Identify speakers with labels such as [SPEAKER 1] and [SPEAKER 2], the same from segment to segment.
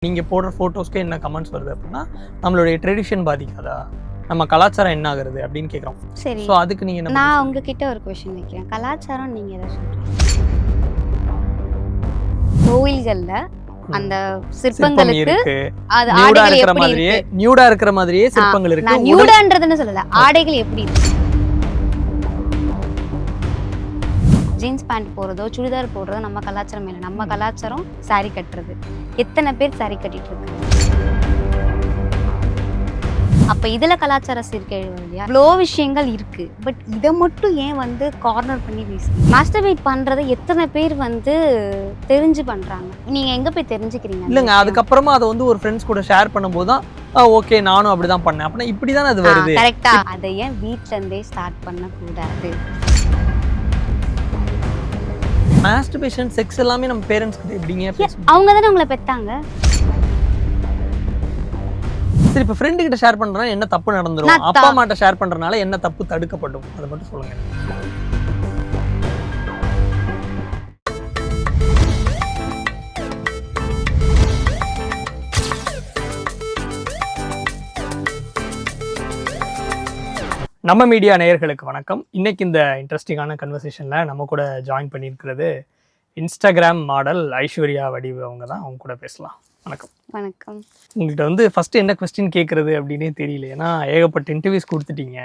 [SPEAKER 1] நீங்க போடுற ஃபோட்டோஸ்க்கு என்ன கமெண்ட்ஸ் வருது அப்படின்னா, நம்மளுடைய ட்ரெடிஷன் பாதிக்காதா? நம்ம கலாச்சாரம் என்ன ஆகுறது அப்படின்னு கேட்குறோம்.
[SPEAKER 2] சரி.
[SPEAKER 1] ஸோ அதுக்கு நீங்க என்ன
[SPEAKER 2] நான்
[SPEAKER 1] பதில்
[SPEAKER 2] உங்ககிட்ட ஒரு கொஸ்டின் வைக்கிறேன். கலாச்சாரம் நீங்க எதை சொல்றீங்க? கோவில்கள்ல அந்த
[SPEAKER 1] சிற்பம்
[SPEAKER 2] சிற்பங்களுக்கு
[SPEAKER 1] இருக்கு.
[SPEAKER 2] அது
[SPEAKER 1] நியூடா
[SPEAKER 2] ஆடைகள்
[SPEAKER 1] இருக்கிற
[SPEAKER 2] எப்படி
[SPEAKER 1] மாதிரியே
[SPEAKER 2] இருக்கு?
[SPEAKER 1] நியூடா இருக்கிற மாதிரியே சிற்பங்கள் இருக்கு.
[SPEAKER 2] நான் நியூடான்றதுன்னு சொல்லல. ஆடைகள் எப்படி இருக்கு? ஜீன்ஸ் பேண்ட் போடுறதோ சுடிதார் போடுறதோ நம்ம கலாச்சாரம் இல்லை. நம்ம கலாச்சாரம் சாரி கட்டுறது. எத்தனை பேர் சாரி கட்டிட்டு இருக்கு? அப்ப இதுல கலாச்சார சீர்கேடு இல்லையா? இவ்வளோ விஷயங்கள் இருக்கு. பட் இதை மட்டும் ஏன் வந்து கார்னர் பண்ணி பேசுறீங்க? மாஸ்டர்பேட் பண்றதை எத்தனை பேர் வந்து தெரிஞ்சு பண்றாங்க? நீங்க எங்க போய் தெரிஞ்சுக்கிறீங்க?
[SPEAKER 1] இல்லைங்க, அதுக்கப்புறமா அதை வந்து ஒரு ஃப்ரெண்ட்ஸ் கூட ஷேர் பண்ணும்போது தான் ஓகே நானும் அப்படிதான் பண்ணேன் அப்படின்னா இப்படி தானே அது வருது.
[SPEAKER 2] கரெக்டா. அதை ஏன் வீட்ல இருந்தே ஸ்டார்ட் பண்ணக்கூடாது?
[SPEAKER 1] மாஸ்டர்பேஷன் செக்ஸ் எல்லாமே நம்ம பேரண்ட்ஸ் கிட்ட எப்படிங்க பேசணும்?
[SPEAKER 2] அவங்க தானே உங்களை பெத்தாங்க.
[SPEAKER 1] சரி, இப்போ ஃப்ரெண்டு கிட்ட ஷேர் பண்றா என்ன தப்பு நடந்துரும்? அப்பா அம்மாட்ட ஷேர் பண்றதுனால என்ன தப்பு தடுக்கப்படும்? அதை மட்டும் சொல்லுங்க. நம்ம மீடியா நேயர்களுக்கு வணக்கம். இன்னைக்கு இந்த இன்ட்ரெஸ்டிங்கான கன்வர்சேஷன்ல நம்ம கூட ஜாயின் பண்ணியிருக்கிறது இன்ஸ்டாகிராம் மாடல் ஐஸ்வர்யா வடிவு. அவங்க தான், அவங்க கூட பேசலாம். வணக்கம்.
[SPEAKER 2] வணக்கம்.
[SPEAKER 1] உங்கள்கிட்ட வந்து ஃபர்ஸ்ட் என்ன கொஸ்டின் கேட்குறது அப்படின்னே தெரியல. ஏன்னா ஏகப்பட்ட இன்டர்வியூஸ் கொடுத்துட்டீங்க,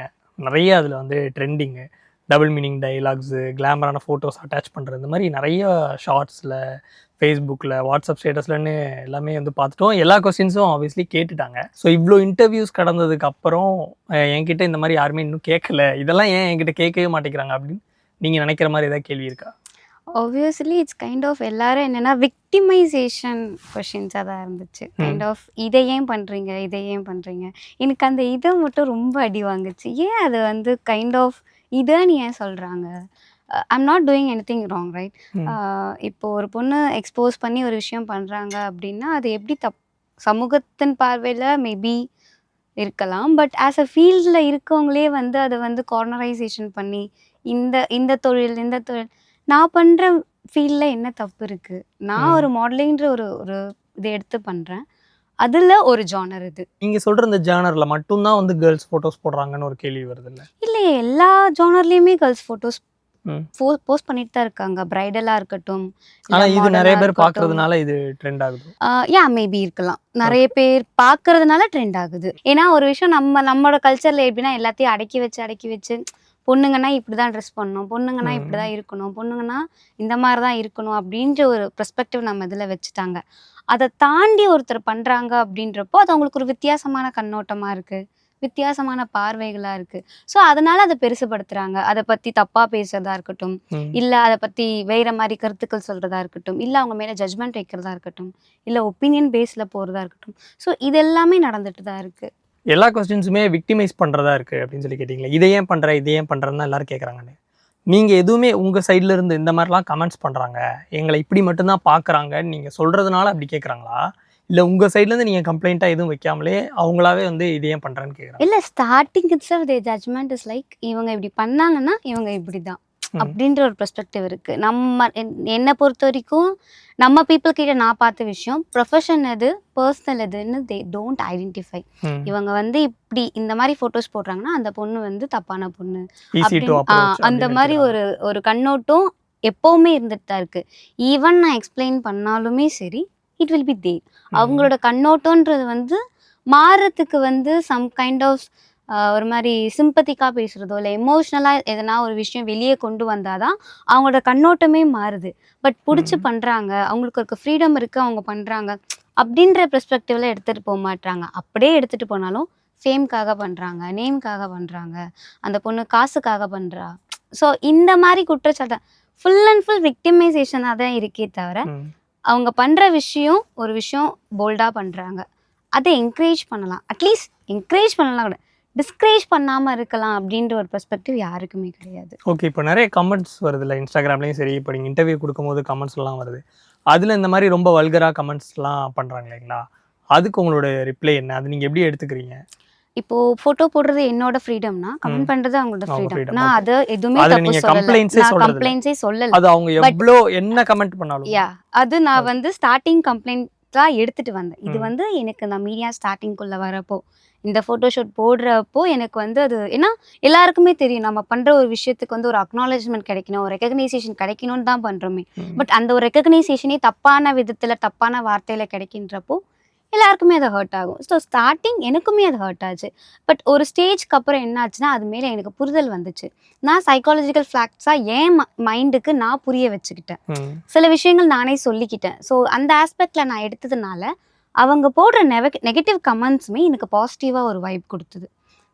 [SPEAKER 1] நிறைய அதில் வந்து ட்ரெண்டிங்கு, டபுள் மீனிங் டைலாக்ஸு, கிளாமரான ஃபோட்டோஸ் அட்டாச் பண்ணுறது, இந்த மாதிரி நிறைய ஷார்ட்ஸில், ஃபேஸ்புக்கில், வாட்ஸ்அப் ஸ்டேட்டஸ்லன்னு எல்லாமே வந்து பார்த்துட்டோம். எல்லா கொஸ்டின்ஸும் ஆப்வியஸ்லி கேட்டுட்டாங்க. ஸோ இவ்வளோ இன்டர்வியூஸ் கடந்ததுக்கு அப்புறம் என்கிட்ட இந்த மாதிரி யாருமே இன்னும் கேட்கல, இதெல்லாம் ஏன் என்கிட்ட கேட்கவே மாட்டேங்கிறாங்க அப்படின்னு நீங்கள் நினைக்கிற மாதிரி ஏதாவது கேள்வி இருக்கா?
[SPEAKER 2] ஆப்வியஸ்லி இட்ஸ் கைண்ட் ஆஃப் எல்லாரும் என்னென்னா விக்டிமைசேஷன் கொஷின்ஸாக தான் இருந்துச்சு. கைண்ட் ஆஃப் இதை ஏன் பண்ணுறீங்க, இதை ஏன் பண்ணுறீங்க. எனக்கு அந்த இதை மட்டும் ரொம்ப அடி வாங்குச்சு. ஏன் அது வந்து கைண்ட் ஆஃப் இதைன்னு ஏன் சொல்கிறாங்க? I'm not doing anything wrong, right? இப்போ ஒரு பொண்ணு எக்ஸ்போஸ் பண்ணி ஒரு விஷயம் பண்ணுறாங்க அப்படின்னா அது எப்படி சமூகத்தின் பார்வையில் மேபி இருக்கலாம். பட் ஆஸ் அ ஃபீல்டில் இருக்கவங்களே வந்து அதை வந்து கார்னரைசேஷன் பண்ணி இந்த தொழில் நான் பண்ணுற ஃபீல்டில் என்ன தப்பு இருக்குது? நான் ஒரு மாடலிங்கிற ஒரு இதை எடுத்து பண்ணுறேன். அதில் ஒரு ஜானர் இது.
[SPEAKER 1] நீங்கள் சொல்கிற இந்த ஜானரில் மட்டும்தான் வந்து கேர்ள்ஸ் ஃபோட்டோஸ் போடுறாங்கன்னு ஒரு கேள்வி வருது இல்லை?
[SPEAKER 2] இல்லையே, எல்லா ஜானர்லேயுமே கேர்ள்ஸ் ஃபோட்டோஸ் போஸ்ட் பண்ணிட்டு தான் இருக்காங்க. பிரைடலாக இருக்கட்டும்.
[SPEAKER 1] ஆனால் இது நிறைய பேர் பார்க்கறதுனால இது ட்ரெண்ட் ஆகுது.
[SPEAKER 2] மேபி இருக்கலாம். நிறைய பேர் பார்க்கறதுனால ட்ரெண்ட் ஆகுது. ஏன்னா ஒரு விஷயம் நம்மளோட கல்ச்சரில் எப்படின்னா எல்லாத்தையும் அடக்கி வச்சு பொண்ணுங்கன்னா இப்படி தான் ட்ரெஸ் பண்ணணும், பொண்ணுங்கன்னா இப்படி தான் இருக்கணும், பொண்ணுங்கன்னா இந்த மாதிரி தான் இருக்கணும் அப்படின்ற ஒரு பெர்ஸ்பெக்டிவ் நம்ம இதில் வச்சுட்டாங்க. அதை தாண்டி ஒருத்தர் பண்ணுறாங்க அப்படின்றப்போ அது அவங்களுக்கு ஒரு வித்தியாசமான கண்ணோட்டமாக இருக்குது, வித்தியாசமான பார்வைகளாக இருக்குது. ஸோ அதனால் அதை பெருசுபடுத்துகிறாங்க. அதை பற்றி தப்பாக பேசுகிறதா இருக்கட்டும், இல்லை அதை பற்றி வேறு மாதிரி கருத்துக்கள் சொல்கிறதா இருக்கட்டும், இல்லை அவங்க மேலே ஜட்ஜ்மெண்ட் வைக்கிறதா இருக்கட்டும், இல்லை ஒப்பீனியன் பேஸில் போகிறதா இருக்கட்டும். ஸோ இது எல்லாமே நடந்துட்டு தான் இருக்குது.
[SPEAKER 1] எல்லா கொஸ்டின்ஸுமே விக்டிமைஸ் பண்ணுறதா இருக்குது அப்படின்னு சொல்லி கேட்டிங்களா? இதை ஏன் பண்ணுற, இதை ஏன் பண்ணுறதுன்னு தான் எல்லோரும் கேட்குறாங்கன்னு. நீங்கள் எதுவுமே உங்கள் சைடில் இருந்து இந்த மாதிரிலாம் கமெண்ட்ஸ் பண்ணுறாங்க, எங்களை இப்படி மட்டும்தான் பார்க்குறாங்கன்னு நீங்கள் சொல்கிறதுனால அப்படி கேட்குறாங்களா? இல்லை உங்கள் சைட்லேருந்து நீங்கள் கம்ப்ளைண்ட்டாக எதுவும் வைக்காமலே அவங்களாவே வந்து இதை ஏன் பண்ணுறேன்னு கேட்குறாங்க?
[SPEAKER 2] இல்லை, starting itself their judgement is like இவங்க இப்படி பண்ணாங்கன்னா இவங்க இப்படி தான் அப்படின்ற ஒரு பெர்ஸ்பெக்டிவ் இருக்குது. என்னை பொறுத்த வரைக்கும் நம்ம பீப்புள் கிட்ட நான் பார்த்த விஷயம், ப்ரொஃபஷன் எது பர்சனல் எதுன்னு தே டோன்ட் ஐடென்டிஃபை. இவங்க வந்து இப்படி இந்த மாதிரி ஃபோட்டோஸ் போடுறாங்கன்னா அந்த பொண்ணு வந்து தப்பான பொண்ணு அந்த மாதிரி ஒரு கண்ணோட்டம் எப்போவுமே இருந்துட்டு தான் இருக்குது. ஈவன் நான் எக்ஸ்பிளைன் பண்ணாலுமே சரி, இட் வில் பி தேர். அவங்களோட கண்ணோட்டன்றது வந்து மாறுறதுக்கு வந்து சம் கைண்ட் ஆஃப் ஒரு மாதிரி சிம்பத்திக்காக பேசுகிறதோ இல்லை எமோஷ்னலாக எதனா ஒரு விஷயம் வெளியே கொண்டு வந்தால் தான் அவங்களோட கண்ணோட்டமே மாறுது. பட் பிடிச்சி பண்ணுறாங்க, அவங்களுக்கு ஒரு ஃப்ரீடம் இருக்குது, அவங்க பண்ணுறாங்க அப்படின்ற பெர்ஸ்பெக்டிவில் எடுத்துகிட்டு போக மாட்டாங்க. அப்படியே எடுத்துகிட்டு போனாலும் ஃபேம்காக பண்ணுறாங்க, நேம்காக பண்ணுறாங்க, அந்த பொண்ணு காசுக்காக பண்ணுறா. ஸோ இந்த மாதிரி குற்றச்சாட்டை ஃபுல் அண்ட் ஃபுல் விக்டிமைசேஷனாக தான் இருக்கே தவிர அவங்க பண்ணுற விஷயம் ஒரு விஷயம் போல்டாக பண்ணுறாங்க, அதை என்கரேஜ் பண்ணலாம். அட்லீஸ்ட் என்கரேஜ் பண்ணலாம் கூட, டிஸ்கரேஜ் பண்ணாமல் இருக்கலாம் அப்படின்ற ஒரு பெர்ஸ்பெக்டிவ் யாருக்குமே கிடையாது.
[SPEAKER 1] ஓகே, இப்போ நிறைய கமெண்ட்ஸ் வருது இல்லை இன்ஸ்டாகிராம்லேயும் சரி, இப்போ நீங்கள் இன்டர்வியூ கொடுக்கும்போது கமெண்ட்ஸ்லாம் வருது, அதில் இந்த மாதிரி ரொம்ப வல்கராக கமெண்ட்ஸ்லாம் பண்ணுறாங்க இல்லைங்களா? அதுக்கு உங்களோட ரிப்ளை என்ன? அது நீங்கள் எப்படி எடுத்துக்கிறீங்க?
[SPEAKER 2] இப்போ போட்டோ போடுறது என்னோட ஃப்ரீடம்னா, கமெண்ட் பண்றது அவங்களோட ஃப்ரீடம். நான் அது எதுவுமே
[SPEAKER 1] தப்பு சொல்லல,
[SPEAKER 2] கம்ப்ளைண்ட்ஸே சொல்லல.
[SPEAKER 1] அது அவங்க எவ்வளோ என்ன கமெண்ட் பண்ணாலும்
[SPEAKER 2] அது நான் வந்து ஸ்டார்டிங் கம்ப்ளைண்ட் தான் எடுத்துட்டு வந்தேன். இது வந்து எனக்கு நான் மீடியா ஸ்டார்டிங்குள்ள வரப்போ இந்த ஃபோட்டோஷூட் போடுறப்போ எனக்கு வந்து அது ஏன்னா எல்லாருக்குமே தெரியும் நம்ம பண்ற ஒரு விஷயத்துக்கு வந்து ஒரு அக்னாலேஜ்மெண்ட் கிடைக்கணும், ஒரு ரெகக்னைசேஷன் கிடைக்கணும்னு தான் பண்றோமே. பட் அந்த ஒரு ரெகக்னைசேஷனே தப்பான விதத்துல தப்பான வார்த்தையில கிடைக்கின்றப்போ எல்லாருக்குமே அது ஹர்ட் ஆகும். ஸோ ஸ்டார்டிங் எனக்குமே அது ஹர்ட் ஆச்சு. பட் ஒரு ஸ்டேஜ்க்கு அப்புறம் என்ன ஆச்சுன்னா அது மேலே எனக்கு புரிதல் வந்துச்சு. நான் சைக்காலஜிக்கல் ஃபேக்ட்ஸாக என் மைண்டுக்கு நான் புரிய வச்சுக்கிட்டேன். சில விஷயங்கள் நானே சொல்லிக்கிட்டேன். ஸோ அந்த ஆஸ்பெக்டில் நான் எடுத்ததுனால அவங்க போடுற நெகட்டிவ் கமெண்ட்ஸுமே எனக்கு பாசிட்டிவாக ஒரு வைப் கொடுத்தது.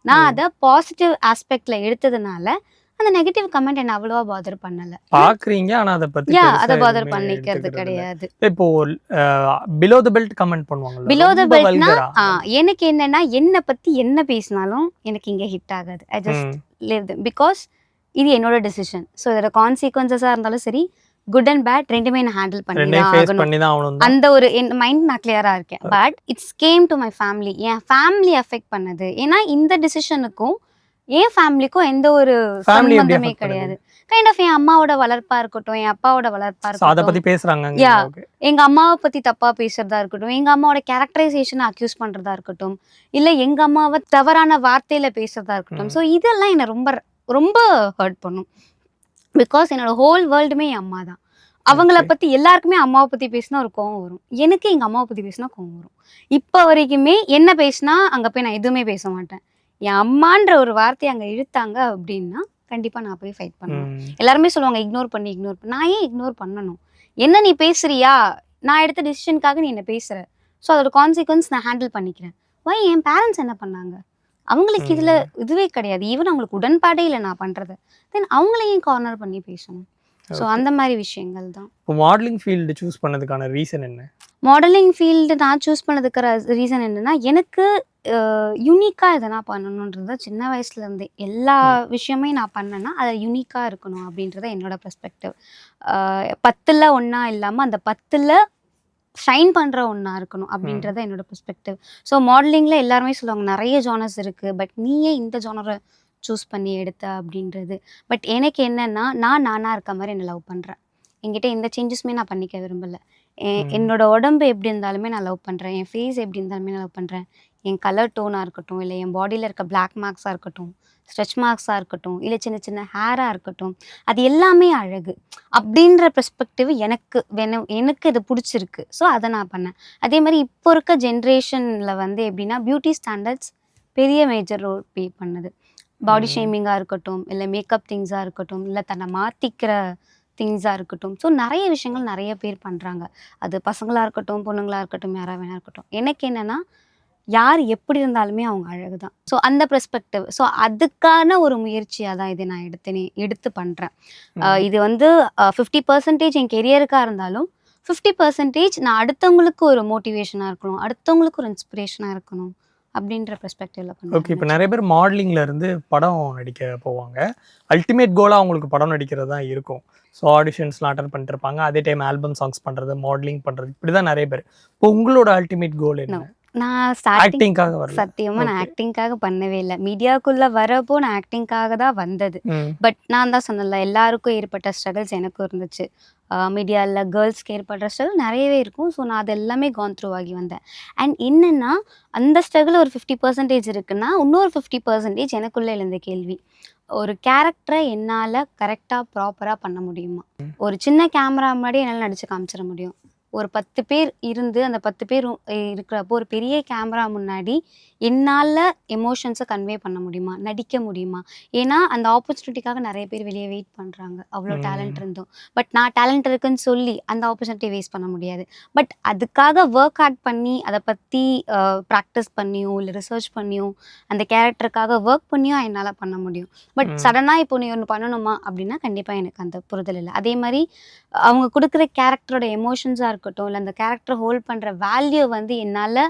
[SPEAKER 2] நான் அதை பாசிட்டிவ் ஆஸ்பெக்டில் எடுத்ததுனால அந்த நெகட்டிவ் கமெண்ட் என்ன அவ்வளவா பாதர் பண்ணல.
[SPEAKER 1] பாக்குறீங்க ஆனா அத பத்தி
[SPEAKER 2] அத பாதர் பண்ணிக்கிறது கிடையாது.
[SPEAKER 1] இப்போ பிலோ தி பெல்ட் கமெண்ட் பண்ணுவாங்கல.
[SPEAKER 2] பிலோ தி பெல்ட்னா எனக்கு என்னன்னா என்ன பத்தி என்ன பேசினாலும் எனக்கு இங்க ஹிட் ஆகாது. I just live them because இது என்னோட டிசிஷன். ஸோ இதோட கான்சிக்வன்சஸா இருந்தாலும் சரி குட் அண்ட் பேட் ரெண்டுமே நான் ஹேண்டில் பண்ணி தான் ஆகணும். அந்த ஒரு என் மைண்ட் நான் கிளியரா இருக்கேன். But it's came to my family. N family affect பண்ணது. ஏன்னா இந்த டிசிஷனுக்கும் என் ஃபேமிலிக்கும் எந்த ஒரு சம்பந்தமே கிடையாது. கைண்ட் ஆஃப் என் அம்மாவோட வளர்ப்பா இருக்கட்டும், என் அப்பாவோட வளர்ப்பா இருக்கட்டும், அதை பத்தி பேசுறாங்க. எங்க அம்மாவை பத்தி தப்பா பேசுறதா இருக்கட்டும், எங்க அம்மாவோட கேரக்டரைசேஷனை அக்யூஸ் பண்றதா இருக்கட்டும், இல்ல எங்க அம்மாவை தவறான வார்த்தையில பேசுறதா இருக்கட்டும். ஸோ இதெல்லாம் என்னை ரொம்ப ரொம்ப ஹர்ட் பண்ணும். பிகாஸ் என்னோட ஹோல் வேர்ல்டுமே என் அம்மா தான். அவங்கள பத்தி எல்லாருக்குமே அம்மாவை பத்தி பேசினா ஒரு கோவம் வரும். எனக்கு எங்க அம்மாவை பத்தி பேசினா கோவம் வரும். இப்போ வரைக்குமே என்ன பேசினா அங்க போய் நான் எதுவுமே பேச மாட்டேன். என் அம்மான்ற ஒரு வார்த்தையை அங்க இழுத்தாங்க அப்படின்னா கண்டிப்பா நான் போய் ஃபைட் பண்ணுவேன். எல்லாருமே சொல்லுவாங்க இக்னோர் பண்ணி. நான் ஏன் இக்னோர் பண்ணணும்? என்ன நீ பேசுறியா? நான் எடுத்த டிசிஷனுக்காக நீ என்ன பேசுற. ஸோ அதோட கான்சிக்வன்ஸ் நான் ஹேண்டில் பண்ணிக்கிறேன். என் பேரண்ட்ஸ் என்ன பண்ணாங்க? அவங்களுக்கு இதுல இதுவே கிடையாது. ஈவன் அவங்களுக்கு உடன்பாடே இல்லை நான் பண்றது. தென் அவங்களையும் கார்னர் பண்ணி பேசணும். ஸோ அந்த மாதிரி விஷயங்கள் தான்.
[SPEAKER 1] இப்போ மாடலிங் ஃபீல்டு சூஸ் பண்ணதுக்கான ரீசன் என்ன?
[SPEAKER 2] மாடலிங் ஃபீல்டு நான் சூஸ் பண்ணதுக்கு ரீசன் என்னன்னா எனக்கு யூனிக்காக எதனா பண்ணணுன்றது சின்ன வயசுலேருந்தே எல்லா விஷயமே நான் பண்ணேன்னா அதை யூனிக்காக இருக்கணும் அப்படின்றத என்னோட பெர்ஸ்பெக்டிவ். 10ல் ஒன்றா இல்லாமல் அந்த 10ல் ஷைன் பண்ணுற ஒன்றா இருக்கணும் அப்படின்றத என்னோட பெர்ஸ்பெக்டிவ். ஸோ மாடலிங்கில் எல்லாருமே சொல்லுவாங்க நிறைய ஜானர்ஸ் இருக்குது, பட் நீயே இந்த ஜானரை சூஸ் பண்ணி எடுத்த அப்படின்றது. பட் எனக்கு என்னென்னா நானாக இருக்க மாதிரி என்னை லவ் பண்ணுறேன். என்கிட்ட எந்த சேஞ்சஸுமே நான் பண்ணிக்க விரும்பலை. என்னோட உடம்பு எப்படி இருந்தாலுமே நான் லவ் பண்ணுறேன். என் ஃபேஸ் எப்படி இருந்தாலுமே நான் லவ் பண்ணுறேன். என் கலர் டோனாக இருக்கட்டும், இல்லை என் பாடியில் இருக்க பிளாக் மார்க்ஸாக இருக்கட்டும், ஸ்ட்ரெச் மார்க்ஸாக இருக்கட்டும், இல்லை சின்ன சின்ன ஹேராக இருக்கட்டும், அது எல்லாமே அழகு அப்படின்ற பெர்ஸ்பெக்டிவ் எனக்கு இது பிடிச்சிருக்கு. ஸோ அதை நான் பண்ணேன். அதே மாதிரி இப்போ இருக்க ஜென்ரேஷனில் வந்து எப்படின்னா பியூட்டி ஸ்டாண்டர்ட்ஸ் பெரிய மேஜர் ரோல் ப்ளே பண்ணுது. பாடி ஷேமிங்காக இருக்கட்டும், இல்லை மேக்கப் திங்ஸாக இருக்கட்டும், இல்லை தன்னை மாற்றிக்கிற திங்ஸாக இருக்கட்டும். ஸோ நிறைய விஷயங்கள் நிறைய பேர் பண்ணுறாங்க. அது பசங்களாக இருக்கட்டும், பொண்ணுங்களாக இருக்கட்டும், யாராக வேணா இருக்கட்டும். எனக்கு என்னென்னா யார் எப்படி இருந்தாலுமே அவங்க அழகு தான். ஸோ அந்த பெர்ஸ்பெக்டிவ். ஸோ அதுக்கான ஒரு முயற்சியாக தான் இதை நான் எடுத்து பண்ணுறேன். இது வந்து 50% என் கெரியருக்காக இருந்தாலும் 50% நான் அடுத்தவங்களுக்கு ஒரு மோட்டிவேஷனாக இருக்கணும், அடுத்தவங்களுக்கு ஒரு இன்ஸ்பிரேஷனாக இருக்கணும் அப்படின்ற பெர்ஸ்பெக்டிவ்ல பண்ணுவேன்.
[SPEAKER 1] ஓகே. இப்போ நிறைய பேர் மாடலிங்ல இருந்து படம் நடிக்க போவாங்க. அல்டிமேட் கோலாக அவங்களுக்கு படம் நடிக்கிறது தான் இருக்கும். ஸோ ஆடிஷன்ஸ்லாம் அட்டன் பண்ணிட்டு இருப்பாங்க. அதே டைம் ஆல்பம் சாங்ஸ் பண்ணுறது, மாடலிங் பண்ணுறது, இப்படி தான் நிறைய பேர். இப்போ உங்களோட அல்டிமேட் கோல் என்ன?
[SPEAKER 2] நான் சத்தியமா நான் ஆக்டிங்காக பண்ணவே இல்லை. மீடியாக்குள்ள வரப்போ நான் ஆக்டிங்காக தான் வந்தது. பட் நான் தான் சொன்னல எல்லாருக்கும் ஏற்பட்ட ஸ்ட்ரகிள்ஸ் எனக்கும் இருந்துச்சு. மீடியாவில் கேர்ள்ஸ்க்கு ஏற்படுற ஸ்ட்ரகிள் நிறையவே இருக்கும். ஸோ நான் அது எல்லாமே கான் த்ரூ ஆகி வந்தேன். அண்ட் என்னென்னா அந்த ஸ்ட்ரகிள் ஒரு 50% இருக்குன்னா இன்னொரு 50% எனக்குள்ளே எழுந்த கேள்வி, ஒரு கேரக்டரை என்னால் கரெக்டாக ப்ராப்பராக பண்ண முடியுமா? ஒரு சின்ன கேமரா முன்னாடி என்னால் நடிச்சு காமிச்சிட முடியும். ஒரு 10 பேர் இருந்து அந்த 10 பேர் இருக்கிறப்போ ஒரு பெரிய கேமரா முன்னாடி என்னால் எமோஷன்ஸை கன்வே பண்ண முடியுமா, நடிக்க முடியுமா? ஏன்னா அந்த ஆப்பர்ச்சுனிட்டிக்காக நிறைய பேர் வெளியே வெயிட் பண்ணுறாங்க, அவ்வளோ டேலண்ட் இருந்தோம். பட் நான் டேலண்ட் இருக்குன்னு சொல்லி அந்த ஆப்பர்ச்சுனிட்டியை வேஸ்ட் பண்ண முடியாது. பட் அதுக்காக ஒர்க் ஹார்ட் பண்ணி அதை பற்றி ப்ராக்டிஸ் பண்ணியும் இல்லை ரிசர்ச் பண்ணியும் அந்த கேரக்டருக்காக ஒர்க் பண்ணியும் என்னால் பண்ண முடியும். பட் சடனாக இப்போ நீ ஒன்று பண்ணணுமா அப்படின்னா கண்டிப்பாக எனக்கு அந்த புரிதல் இல்லை. அதே மாதிரி அவங்க கொடுக்குற கேரக்டரோட எமோஷன்ஸாக இருக்கட்டும், இல்லை அந்த கேரக்டரை ஹோல்ட் பண்ணுற வேல்யூ வந்து என்னால்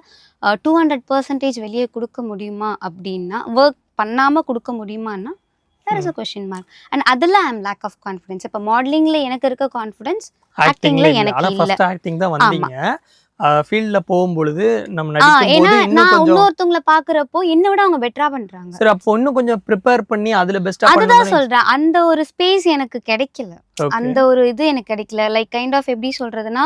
[SPEAKER 2] 200% வெளியே கொடுக்க முடியுமா அப்படின்னா, ஒர்க் பண்ணாமல் கொடுக்க முடியுமான்னா there is a question mark. And அதில் I am lack of confidence. இப்போ மாடலிங்கில் எனக்கு இருக்க கான்ஃபிடன்ஸ் ஆக்டிங்கில் எனக்கு இல்லை.
[SPEAKER 1] ஆக்டிங் தான் வந்தீங்க. ஃபீல்ட்ல போகும்பொழுது நம்ம
[SPEAKER 2] ஏன்னா
[SPEAKER 1] நடிக்கும்போது இன்னும்
[SPEAKER 2] நான்
[SPEAKER 1] கொஞ்சம்
[SPEAKER 2] இன்னொருத்தவங்கள பாக்குறப்போ என்ன விட அவங்க பெட்டரா பண்றாங்க.
[SPEAKER 1] சரி அப்போ இன்னும் கொஞ்சம் ப்ரிப்பேர் பண்ணி அதுல பெஸ்டா
[SPEAKER 2] அதுதான்
[SPEAKER 1] பண்ணணும்னு
[SPEAKER 2] சொல்றேன். அந்த ஒரு ஸ்பேஸ் எனக்கு கிடைக்கல.
[SPEAKER 1] ஓகே
[SPEAKER 2] அந்த ஒரு இது எனக்கு கிடைக்கல. லைக் கைண்ட் ஆஃப் எப்படி சொல்றதுன்னா,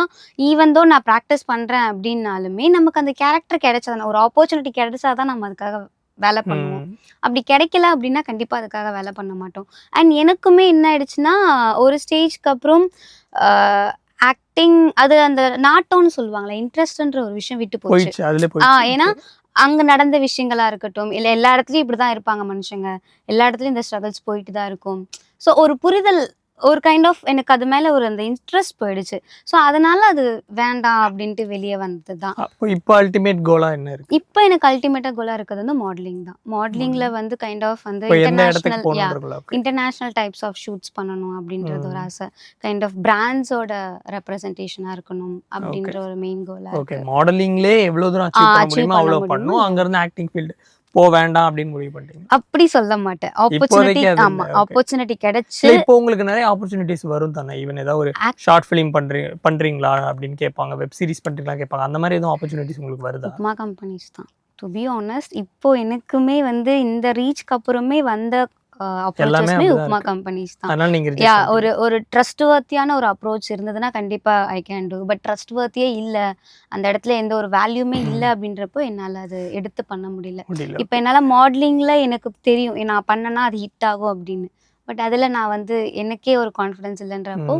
[SPEAKER 2] ஈவன் தோ நான் பிராக்டிஸ் பண்றேன் அப்படின்னாலுமே, நமக்கு அந்த கேரக்டர் கிடைச்சா ஒரு ஆப்பர்ச்சுனிட்டி கிடைச்சா தான் நம்ம அதுக்காக வேலை பண்ணுவோம். அப்படி கிடைக்கல அப்படின்னா கண்டிப்பா அதுக்காக வேலை பண்ண மாட்டோம். அண்ட் எனக்குமே என்ன ஆயிடுச்சுன்னா, ஒரு ஸ்டேஜ்க்கு அப்புறம் ஆக்டிங் அது அந்த நாட்டம்னு சொல்லுவாங்கல்ல, இன்ட்ரெஸ்ட்ன்ற ஒரு விஷயம் விட்டு போச்சு.
[SPEAKER 1] போயிடுச்சு அதுல போயிடுச்சு
[SPEAKER 2] ஏன்னா அங்க நடந்த விஷயங்களா இருக்கட்டும், இல்ல எல்லா இடத்துலயும் இப்படிதான் இருப்பாங்க மனுஷங்க. எல்லா இடத்துலயும் இந்த ஸ்ட்ரகிள்ஸ் போயிட்டு தான் இருக்கும். ஸோ ஒரு புரிதல், ஒரு கைண்ட் ஆஃப் எனக்கு அது மேல ஒரு அந்த இன்ட்ரெஸ்ட் போயிடுச்சு. ஸோ அதனால அது வேண்டாம் அப்படின்ட்டு வெளியே வந்தது தான்.
[SPEAKER 1] அப்போ இப்போ அல்டிமேட் கோலா என்ன இருக்கு
[SPEAKER 2] இப்போ எனக்கு அல்டிமேட்டா கோலா இருக்கிறது வந்து மாடலிங் தான். மாடலிங்ல வந்து கைண்ட் ஆஃப் வந்து
[SPEAKER 1] இப்போ எந்த இடத்துக்கு போகணுன்றதுல
[SPEAKER 2] இன்டர்நேஷனல் டைப்ஸ் ஆஃப் ஷூட்ஸ் பண்ணணும் அப்படின்றது ஒரு ஆசை. கைண்ட் ஆஃப் பிராண்ட்ஸோட ரெப்ரசன்டேஷனா இருக்கணும் அப்படின்ற ஒரு மெயின் கோலா
[SPEAKER 1] ஓகே
[SPEAKER 2] இருக்கு.
[SPEAKER 1] மாடலிங்லேயே எவ்வளவு தூரம் அச்சீவ் பண்ண
[SPEAKER 2] achieve
[SPEAKER 1] முடியுமோ
[SPEAKER 2] பண்ண
[SPEAKER 1] அவ்வளவு
[SPEAKER 2] முடியுமோ,
[SPEAKER 1] பண்ணும் அங்க இருந்து ஆக்டிங் ஃபீல்டு போ வேண்டாம் அப்படின்னு முடிவு பண்ணிட்டீங்க
[SPEAKER 2] அப்படி சொல்ல மாட்டேன். ஆப்பர்ச்சுனிட்டி
[SPEAKER 1] இப்போதைக்கு அது
[SPEAKER 2] ஆமா
[SPEAKER 1] இல்ல.
[SPEAKER 2] ஆப்பர்ச்சுனிட்டி கிடைச்சு
[SPEAKER 1] இல்ல இப்போ உங்களுக்கு நிறைய ஆப்பர்ச்சுனிட்டிஸ் வரும் தானே ஈவன் ஏதாவது ஒரு ஷார்ட் ஃபிலிம் பண்றீங்களா அப்படின்னு கேட்பாங்க வெப் சீரிஸ் பண்றீங்களா கேட்பாங்க அந்த மாதிரி எதுவும் ஆப்பர்ச்சுனிட்டிஸ் உங்களுக்கு வருதா
[SPEAKER 2] உப்மா கம்பெனிஸ் தான். டு பி ஆனஸ்ட் இப்போ எனக்குமே வந்து இந்த ரீச்க்கு அப்புறமே வந்த
[SPEAKER 1] எல்லாமே
[SPEAKER 2] அப்ரோச்சஸ்மே
[SPEAKER 1] அப்படிதான்
[SPEAKER 2] உப்மா
[SPEAKER 1] இருக்கு.
[SPEAKER 2] கம்பெனிஸ் தான்.
[SPEAKER 1] அதனால நீங்க reject
[SPEAKER 2] யா
[SPEAKER 1] பண்ணிட்டீங்க.
[SPEAKER 2] ஒரு ட்ரஸ்ட் வர்த்தியான ஒரு அப்ரோச் இருந்ததுன்னா கண்டிப்பா I can do. But trust வர்த்தியே இல்ல, அந்த இடத்துல எந்த ஒரு வேல்யூமே இல்ல அப்படின்றப்போ என்னால அது எடுத்து பண்ண முடியல.
[SPEAKER 1] முடியல
[SPEAKER 2] இப்போ என்னால மாடலிங்ல எனக்கு தெரியும் நான் பண்ணனா அது ஹிட் ஆகும் அப்படின்னு. பட் அதுல நான் வந்து எனக்கே ஒரு கான்ஃபிடன்ஸ் இல்லைன்றப்போ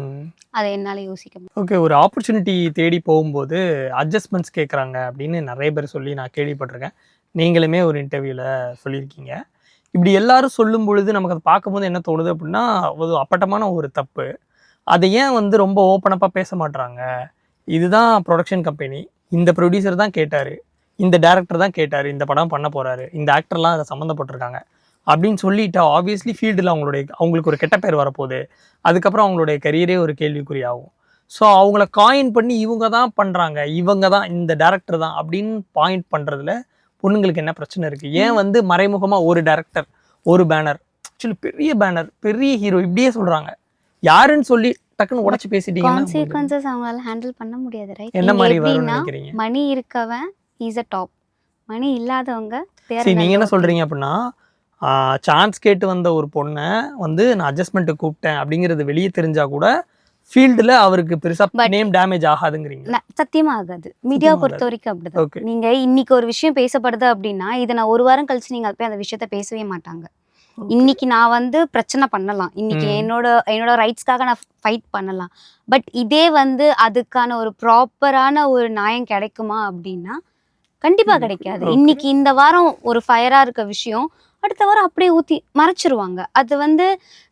[SPEAKER 2] அதை என்னால யோசிக்க முடியும்.
[SPEAKER 1] ஓகே ஒரு ஆப்பர்ச்சுனிட்டி தேடி போகும்போது அட்ஜஸ்ட்மெண்ட்ஸ் கேட்குறாங்க அப்படின்னு நிறைய பேர் சொல்லி நான் கேள்விப்பட்டிருக்கேன் நீங்களுமே ஒரு இன்டர்வியூவில் சொல்லியிருக்கீங்க இப்படி எல்லாரும் சொல்லும் பொழுது நமக்கு அதை பார்க்கும்போது என்ன தோணுது அப்படின்னா ஒரு அப்பட்டமான ஒரு தப்பு அதை ஏன் வந்து ரொம்ப ஓப்பனப்பாக பேச மாட்றாங்க இதுதான் ப்ரொடக்ஷன் கம்பெனி இந்த ப்ரொடியூசர் தான் கேட்டார் இந்த டேரக்டர் தான் கேட்டார் இந்த படம் பண்ண போகிறாரு இந்த ஆக்டர்லாம் அதை சம்மந்தப்பட்டிருக்காங்க அப்படின்னு சொல்லிட்டா ஆப்வியஸ்லி ஃபீல்டில் அவங்களுக்கு ஒரு கெட்ட பேர் வரப்போகுது அதுக்கப்புறம் அவங்களுடைய கரியரே ஒரு கேள்விக்குறியாகும் ஸோ அவங்கள காயின் பண்ணி இவங்க தான் பண்ணுறாங்க இவங்க தான் இந்த டேரக்டர் தான் அப்படின்னு பாயிண்ட் பண்ணுறதுல பொண்ணுங்களுக்கு என்ன பிரச்சனை இருக்குது ஏன் வந்து மறைமுகமாக ஒரு டேரக்டர் ஒரு பேனர் ஆக்சுவலி பெரிய பேனர் பெரிய ஹீரோ இப்படியே சொல்கிறாங்க யாருன்னு சொல்லி டக்குன்னு உடச்சி பேசிட்டீங்கன்னா
[SPEAKER 2] கான்சிக்வன்சஸ் அவங்களால ஹேண்டில் பண்ண முடியாது ரைட்.
[SPEAKER 1] என்ன மாதிரி வரும்னு
[SPEAKER 2] எப்படின்னா
[SPEAKER 1] நினைக்கிறீங்க
[SPEAKER 2] மணி இருக்கவன் இஸ் அ டாப், மணி இல்லாதவங்க
[SPEAKER 1] சரி நீங்கள் என்ன சொல்கிறீங்க அப்படின்னா சான்ஸ் கேட்டு வந்த ஒரு பொண்ணை வந்து நான் அட்ஜஸ்ட்மெண்ட்டு கூப்பிட்டேன் அப்படிங்கிறது வெளியே தெரிஞ்சா கூட ஃபீல்டில் அவருக்கு பெருசாக நேம் டேமேஜ் ஆகாதுங்கிறீங்க
[SPEAKER 2] சத்தியமா ஆகாது. மீடியா பொறுத்த வரைக்கும் அப்படிதான். நீங்க இன்னைக்கு ஒரு விஷயம் பேசப்படுது அப்படின்னா இதை நான் ஒரு வாரம் கழிச்சு நீங்க போய் அந்த விஷயத்த பேசவே மாட்டாங்க. இன்னைக்கு நான் வந்து பிரச்சனை பண்ணலாம், இன்னைக்கு என்னோட ரைட்ஸ்க்காக நான் ஃபைட் பண்ணலாம். பட் இதே வந்து அதுக்கான ஒரு ப்ராப்பரான ஒரு நியாயம் கிடைக்குமா அப்படின்னா கண்டிப்பா கிடைக்காது. இன்னைக்கு இந்த வாரம் ஒரு ஃபயரா இருக்க விஷயம் அடுத்த வாரம் அப்படியே ஊத்தி மறைச்சிருவாங்க. அது வந்து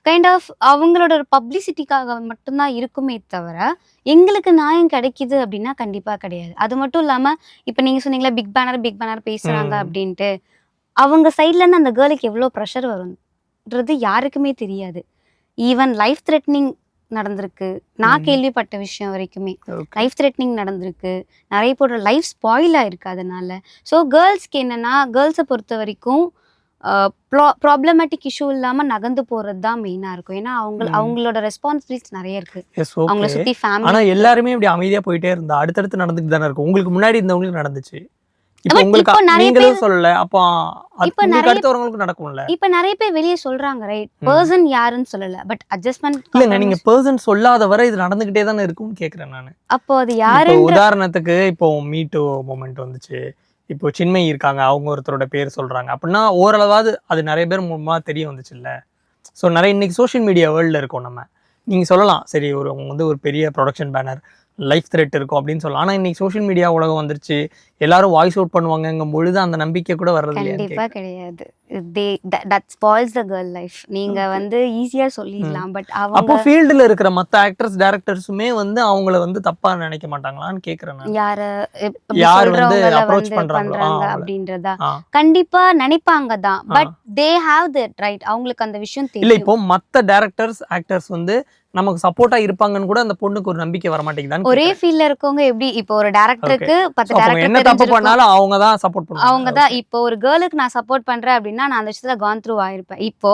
[SPEAKER 2] கைண்ட் ஆஃப் அவங்களோட ஒரு பப்ளிசிட்டிக்காக மட்டும்தான் இருக்குமே தவிர எங்களுக்கு நியாயம் கிடைக்குது அப்படின்னா கண்டிப்பா கிடையாது. அது மட்டும் இல்லாம இப்ப நீங்க சொன்னீங்களா பிக் பேனர் பேசுறாங்க அப்படின்ட்டு, அவங்க சைட்ல இருந்து அந்த கேர்ளுக்கு எவ்வளவு ப்ரெஷர் வரும்ன்றது யாருக்குமே தெரியாது. ஈவன் லைஃப் த்ரெட்னிங் நடந்திருக்கு. நான் கேள்விப்பட்ட விஷயம் வரைக்குமே லைஃப் த்ரெட்னிங் நடந்திருக்கு. நிறைய பேரோட லைஃப் ஸ்பாயில் ஆயிருக்கு அதனால. ஸோ கேர்ள்ஸ்க்கு என்னன்னா கேர்ள்ஸை பொறுத்த வரைக்கும் ப்ராப்ளமேட்டிக் இஷ்யூ இல்லாம நகர்ந்து போறது தான் மெயினா இருக்கும். ஏன்னா அவங்களோட ரெஸ்பான்சிபிலிட்டிஸ் நிறைய இருக்கு. அவங்கள சுத்தி ஃபேமிலி.
[SPEAKER 1] ஆனா எல்லாருமே இப்படி அமைதியா போயிட்டே இருந்தா அடுத்தடுத்து நடந்துட்டு தானே இருக்கும். உங்களுக்கு முன்னாடி இருந்தவங்களுக்கு நடந்துச்சு. இப்போ உங்களுக்கு நீங்களும் சொல்லல. அப்ப உங்களுக்கு அடுத்தவங்களுக்கு நடக்கும்ல.
[SPEAKER 2] இப்ப நிறைய பேர் வெளியே சொல்றாங்க ரைட். பர்சன் யாருன்னு சொல்லல. பட் அட்ஜஸ்ட்மென்ட்
[SPEAKER 1] இல்லங்க நீங்க பர்சன் சொல்லாத வரை இது நடந்துகிட்டே தானே இருக்கும்னு கேக்குறேன் நானு.
[SPEAKER 2] அப்போ அது யாரு
[SPEAKER 1] உதாரணத்துக்கு இப்போ மீ டூ மொமெண்ட் வந்துச்சு. இப்போ சின்மயி இருக்காங்க அவங்க ஒருத்தரோட பேர் சொல்றாங்க அப்படின்னா ஓரளவாவது அது நிறைய பேர் மூலமா தெரிய வந்துச்சு இல்ல. ஸோ நிறைய இன்னைக்கு சோஷியல் மீடியா வேர்ல்டில் இருக்கோம் நம்ம. நீங்கள் சொல்லலாம் சரி அவங்க வந்து ஒரு பெரிய ப்ரொடக்ஷன் பேனர் லைஃப் த்ரெட் இருக்கும் அப்படின்னு சொல்லலாம். ஆனால் இன்னைக்கு சோஷியல் மீடியா உலகம் வந்துருச்சு எல்லாரும் வாய்ஸ் அவுட் பண்ணுவாங்கங்கும் பொழுது அந்த நம்பிக்கை கூட வர்றது
[SPEAKER 2] கண்டிப்பா கிடையாது. that spoils the girl life. நீங்க வந்து ஈஸியா சொல்லிடலாம். பட்
[SPEAKER 1] அப்போ ஃபீல்டில் இருக்கிற மற்ற ஆக்டர்ஸ் டைரக்டர்ஸுமே வந்து அவங்கள வந்து தப்பா நினைக்க மாட்டாங்களான்னு கேட்குறேன் நான். யார் வந்து அப்ரோச் பண்றாங்க
[SPEAKER 2] அப்படின்றதா கண்டிப்பா நினைப்பாங்க தான். But they have that right. அவங்களுக்கு அந்த விஷயம் தெரியும்.
[SPEAKER 1] இல்லை இப்போ மற்ற டைரக்டர்ஸ் ஆக்டர்ஸ் வந்து நமக்கு சப்போர்ட்டா இருப்பாங்கன்னு கூட அந்த பொண்ணுக்கு ஒரு நம்பிக்கை வர மாட்டேங்குதான்னு.
[SPEAKER 2] ஒரே ஃபீல்ட்ல இருக்கவங்க எப்படி இப்போ ஒரு டைரக்டருக்கு 10 டைரக்டர்
[SPEAKER 1] என்ன தப்பு பண்ணாலும் அவங்க தான் சப்போர்ட் பண்ணுவாங்க.
[SPEAKER 2] அவங்க தான். இப்போ ஒரு கேர்ளுக்கு நான் சப்போர்ட் பண்றேன் அப்படின்னா நான் அந்த விஷயத்துல கான் த்ரூ ஆயிருப்பேன். இப்போ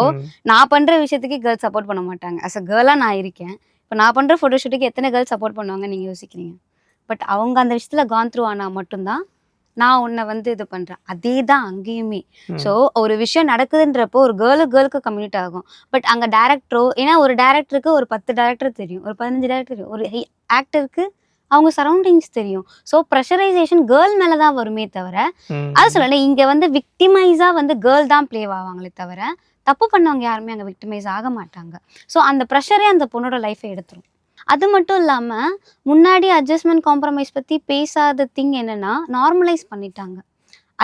[SPEAKER 2] நான் பண்ற விஷயத்துக்கு கேர்ள் சப்போர்ட் பண்ண மாட்டாங்க. அஸ் அ கேர்ளா நான் இருக்கேன். இப்போ நான் பண்ற போட்டோ ஷூட்டுக்கு எத்தனை கேர்ள் சப்போர்ட் பண்ணுவாங்க நீங்க யோசிக்கிறீங்க? பட் அவங்க அந்த விஷயத்துல கான் த்ரூ ஆனா மட்டும்தான் நான் உன்னை வந்து இது பண்றேன். அதே தான் அங்கேயுமே. ஸோ ஒரு விஷயம் நடக்குதுன்றப்போ ஒரு கேர்ளுக்கு கம்யூனிட் ஆகும். பட் அங்க டேரக்டரோ, ஏன்னா ஒரு டேரக்டருக்கு ஒரு 10 டேரக்டர் தெரியும், ஒரு 15 டேரக்டர் தெரியும், ஒரு ஆக்டருக்கு அவங்க சரௌண்டிங்ஸ் தெரியும். ஸோ ப்ரெஷரைசேஷன் கேர்ள் மேல தான் வருமே தவிர, அது சொல்லலை இங்க வந்து விக்டிமைஸா வந்து கேர்ள் தான் ப்ளே ஆவாங்களே தவிர தப்பு பண்ணவங்க யாருமே அங்க விக்டிமைஸ் ஆக மாட்டாங்க. ஸோ அந்த ப்ரெஷரே அந்த பொண்ணோட லைஃபை எடுத்துரும். அது மட்டும் இல்லாம முன்னாடி அட்ஜஸ்ட்மெண்ட் காம்ப்ரமைஸ் பத்தி பேசாத திங் என்னன்னா நார்மலைஸ் பண்ணிட்டாங்க.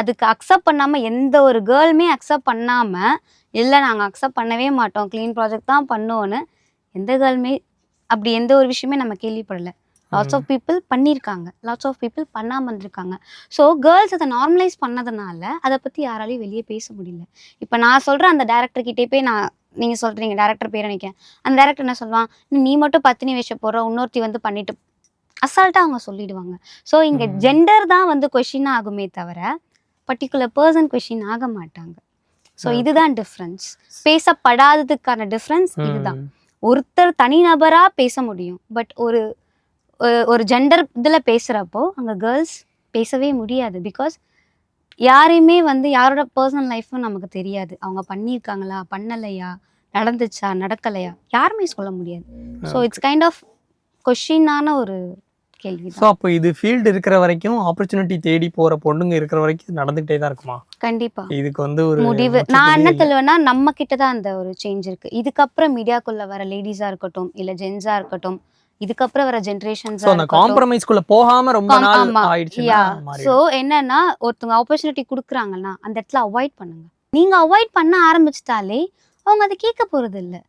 [SPEAKER 2] அதுக்கு அக்செப்ட் பண்ணாம எந்த ஒரு கேர்ளுமே அக்செப்ட் பண்ணாம இல்லை நாங்கள் அக்செப்ட் பண்ணவே மாட்டோம், க்ளீன் ப்ராஜெக்ட் தான் பண்ணுவோன்னு எந்த கேர்ளுமே அப்படி எந்த ஒரு விஷயமே நம்ம கேள்விப்படல. லாட்ஸ் ஆஃப் பீப்புள் பண்ணியிருக்காங்க, லாட்ஸ் ஆஃப் பீப்புள் பண்ணாமல் இருந்திருக்காங்க. ஸோ கேர்ள்ஸ் அதை நார்மலைஸ் பண்ணதுனால அதை பற்றி யாராலையும் வெளியே பேச முடியல. இப்போ நான் சொல்கிறேன் அந்த டேரக்டர்கிட்டே போய் நீங்கள் சொல்கிறீங்க டேரக்டர் பேரை நினைக்கிறேன், அந்த டேரக்டர் என்ன சொல்லுவான், நீ மட்டும் பத்தினி வேஷம் போடுற, இன்னொருத்தி வந்து பண்ணிட்டு அசால்ட்டாக அவங்க சொல்லிடுவாங்க. ஸோ இங்கே ஜெண்டர் தான் வந்து கொஷின் ஆகுமே தவிர பர்டிகுலர் பர்சன் கொஷின் ஆக மாட்டாங்க. ஸோ இதுதான் டிஃப்ரென்ஸ். பேசப்படாததுக்கான டிஃப்ரென்ஸ் இதுதான். ஒருத்தர் தனிநபராக பேச முடியும், பட் ஒரு ஜெண்டர் இதில் பேசுகிறப்போ அங்கே கேர்ள்ஸ் பேசவே முடியாது. பிகாஸ் யாரையுமே வந்து யாரோட பர்சனல் லைஃப்பும் நமக்கு தெரியாது. அவங்க பண்ணியிருக்காங்களா, பண்ணலையா, நடந்துச்சா, நடக்கலையா, யாருமே சொல்ல முடியாது. ஸோ இட்ஸ் கைண்ட் ஆஃப் கொஷினான ஒரு கேள்வி.
[SPEAKER 1] ஸோ அப்போ இது ஃபீல்டு இருக்கிற வரைக்கும், ஆப்பர்ச்சுனிட்டி தேடி போகிற பொண்ணுங்க இருக்கிற வரைக்கும் நடந்துகிட்டே தான் இருக்குமா?
[SPEAKER 2] கண்டிப்பா.
[SPEAKER 1] இதுக்கு வந்து ஒரு
[SPEAKER 2] முடிவு நான் என்ன சொல்லுவேன்னா, நம்ம கிட்ட தான் அந்த ஒரு சேஞ்ச் இருக்கு. இதுக்கப்புறம் மீடியாக்குள்ள வர லேடிஸா இருக்கட்டும், இல்ல ஜென்ஸா இருக்கட்டும், இதுக்கப்புறம் வர ஜென்ரேஷன்ஸா
[SPEAKER 1] அந்த காம்ப்ரமைஸ்க்குள்ள போகாம ரொம்ப நாள் ஆயிடுச்சுன்னா
[SPEAKER 2] ஸோ என்னன்னா ஒருத்தவங்க ஆப்பர்ச்சுனிட்டி கொடுக்குறாங்கன்னா அந்த இடத்துல அவாய்ட் பண்ணுங்க. நீங்க அவாய்ட் பண்ண ஆரம்பிச்சிட்டாலே அவங்க அதை கேட்க போறது இல்லை.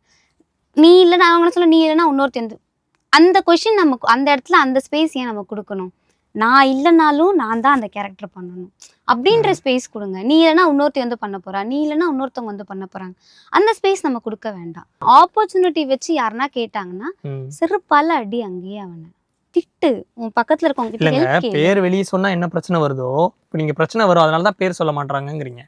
[SPEAKER 2] நீ இல்லைன்னா அவங்க சொல்ல, நீ இல்லைன்னா இன்னொருத்தர், அந்த கொஷின் நமக்கு அந்த இடத்துல அந்த ஸ்பேஸ் ஏன் நம்ம கொடுக்கணும்? நான் இல்லைனாலும் நான் தான் அந்த கேரக்டர் பண்ணணும் அப்படின்ற ஸ்பேஸ் கொடுங்க. நீ இல்லைன்னா இன்னொருத்தி வந்து பண்ண போறா, நீ இல்லைன்னா இன்னொருத்தவங்க வந்து பண்ண போறாங்க, அந்த ஸ்பேஸ் நம்ம கொடுக்க வேண்டாம். ஆப்பர்ச்சுனிட்டி வச்சு யாருன்னா கேட்டாங்கன்னா செருப்பால அடி, அங்கேயே அவனை திட்டு, உன் பக்கத்துல இருக்கவங்க கிட்ட.
[SPEAKER 1] பேர் வெளியே சொன்னா என்ன பிரச்சனை வருதோ, இப்போ நீங்க பிரச்சனை வரும் அதனாலதான் பேர் சொல்ல மாட்டாங்கங்கிறீங்க.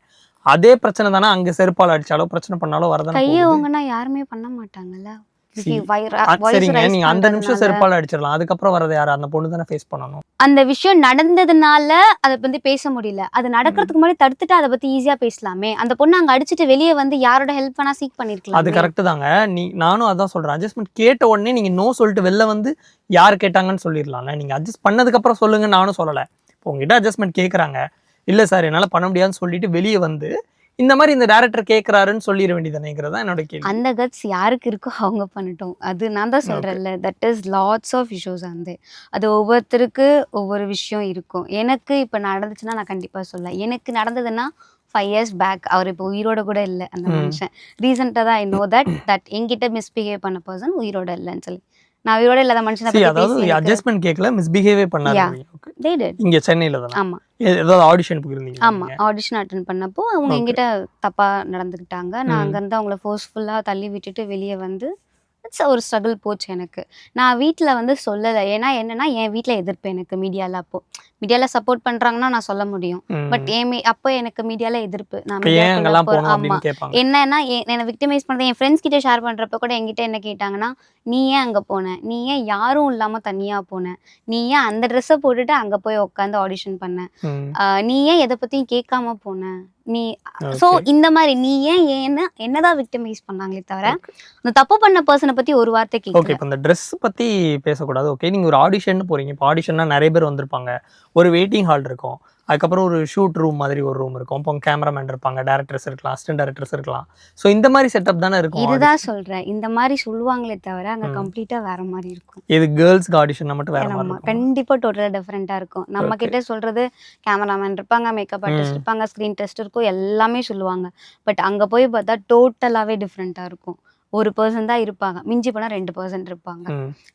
[SPEAKER 1] அதே பிரச்சனை தானே அங்க செருப்பால் அடிச்சாலோ பிரச்சனை பண்ணாலோ வரதான்.
[SPEAKER 2] கையவங்கன்னா யாருமே பண்ண மாட்டாங்கல்ல.
[SPEAKER 1] சரிங்க, நீங்க அந்த நிமிஷம் செருப்பால அடிச்சிடலாம், அதுக்கப்புறம் வரது யாரு? அந்த பொண்ணு தானே ஃபேஸ் பண்ணணும்.
[SPEAKER 2] அந்த விஷயம் நடந்ததுனால அதை பத்தி பேச முடியல. அது நடக்கிறதுக்கு முன்னாடி தடுத்துட்டு அதை பத்தி ஈஸியா பேசலாமே. அந்த பொண்ணு அங்க அடிச்சுட்டு வெளியே வந்து யாரோட ஹெல்ப் பண்ணா சீக் பண்ணிருக்கலாம்.
[SPEAKER 1] அது கரெக்ட் தாங்க. நானும் அதான் சொல்றேன், அட்ஜஸ்ட்மெண்ட் கேட்ட உடனே நீங்க நோ சொல்லிட்டு வெளில வந்து யார் கேட்டாங்கன்னு சொல்லிடலாம்ல. நீங்க அட்ஜஸ்ட் பண்ணதுக்கு அப்புறம் சொல்லுங்க, நானும் சொல்லலை. இப்போ உங்ககிட்ட அட்ஜஸ்ட்மெண்ட் கேட்கறாங்க, இல்ல சார் என்னால பண்ண முடியாதுன்னு சொல்லிட்டு வெளியே வந்து இந்த மாதிரி இந்த டைரக்டர் கேட்கறாருன்னு சொல்லிட வேண்டியதானேங்கிறதா என்னோட கேள்வி.
[SPEAKER 2] அந்த கட்ஸ் யாருக்கு இருக்கோ அவங்க பண்ணட்டும். அது நான் தான் சொல்றேன்ல, that is lots of issues. அது ஒவ்வொருத்தருக்கு ஒவ்வொரு விஷயம் இருக்கும். எனக்கு இப்போ நடந்துச்சுன்னா நான் கண்டிப்பா சொல்ல, எனக்கு நடந்ததுன்னா 5 years பேக், அவர் இப்போ உயிரோட கூட இல்லை அந்த மனுஷன். ரீசெண்டாக தான் ஐ நோ தட் என்கிட்ட மிஸ்பிஹேவ் பண்ண பர்சன் உயிரோட இல்லைன்னு சொல்லி. நான் உயிரோட இல்லாத மனுஷனை பத்தி
[SPEAKER 1] அதாவது அட்ஜஸ்ட்மெண்ட் கேட்கல, மிஸ்பிஹேவ் பண்ணாங்க.
[SPEAKER 2] they did.
[SPEAKER 1] இங்க சென்னையில தான்.
[SPEAKER 2] ஆமா,
[SPEAKER 1] ஏதாவது ஆடிஷன் போயிருந்தீங்க?
[SPEAKER 2] ஆமா, ஆடிஷன் அட்டெண்ட் பண்ணப்போ அவங்க என்கிட்ட தப்பா நடந்துக்கிட்டாங்க. நான் அங்கேருந்து அவங்கள ஃபோர்ஸ்ஃபுல்லாக தள்ளி விட்டுட்டு வெளியே வந்து ஒரு ஸ்ட்ரகிள் போச்சு எனக்கு. நான் வீட்டில் வந்து சொல்லலை. ஏன்னா என்னன்னா என் வீட்டில் எதிர்ப்பு எனக்கு மீடியாவில். அப்போ மீடியாவில் சப்போர்ட் பண்ணுறாங்கன்னா நான் சொல்ல முடியும். பட் அப்போ எனக்கு மீடியாவில் எதிர்ப்பு. நான் ஆமாம், என்னன்னா என்னை விக்டிமைஸ் பண்ணுறது என் ஃப்ரெண்ட்ஸ் கிட்ட ஷேர் பண்ணுறப்ப கூட என்கிட்ட என்ன கேட்டாங்கன்னா, நீ ஏன் அங்கே போன, நீ ஏன் யாரும் இல்லாமல் தனியாக போன, நீ ஏன் அந்த ட்ரெஸ்ஸை போட்டுட்டு அங்கே போய் உட்காந்து ஆடிஷன் பண்ண, நீ ஏன் எதை பற்றியும் கேட்காம போன, நீ. ஸோ இந்த மாதிரி நீ ஏன் என்னதான் விக்டிமைஸ் பண்ணாங்களே தவிர அந்த தப்பு பண்ண பர்சனை பத்தி ஒரு வார்த்தை கேட்கல.
[SPEAKER 1] ஓகே, இப்போ இந்த ட்ரெஸ் பத்தி பேசக்கூடாது. ஓகே, நீங்க ஒரு ஆடிஷன் போறீங்க. இப்போ ஆடிஷன்னா நிறைய பேர் வந்திருப்பாங்க, ஒரு வெயிட்டிங் ஹால் இருக்கும், அதுக்கப்புறம் ஒரு ஷூட் ரூம் மாதிரி ஒரு ரூம் இருக்கும், இப்போ கேமராமேன் இருப்பாங்க, டேரக்டர்ஸ் இருக்கலாம், அசிஸ்டன்ட் டேரக்டர்ஸ் இருக்கலாம். ஸோ இந்த மாதிரி செட்டப் தானே இருக்கும்.
[SPEAKER 2] இதுதான் சொல்றேன், இந்த மாதிரி சொல்லுவாங்களே தவிர அங்க கம்ப்ளீட்டா வேற மாதிரி இருக்கும்.
[SPEAKER 1] இது கேர்ள்ஸ்க்கு ஆடிஷன் மட்டும் வேற மாதிரி இருக்கும்.
[SPEAKER 2] கண்டிப்பா டோட்டலா டிஃபரெண்டா இருக்கும். நம்ம கிட்ட சொல்றது கேமராமேன் இருப்பாங்க, மேக்கப் ஆர்டிஸ்ட் இருப்பாங்க, ஸ்கிரீன் டெஸ்ட் இருக்கும், எல்லாமே சொல்லுவாங்க. பட் அங்க போய் பார்த்தா டோட்டலாவே டிஃப்ரெண்டா இருக்கும். ஒரு பர்சன் தான் இருப்பாங்க, மிஞ்சி போனால் 2% இருப்பாங்க.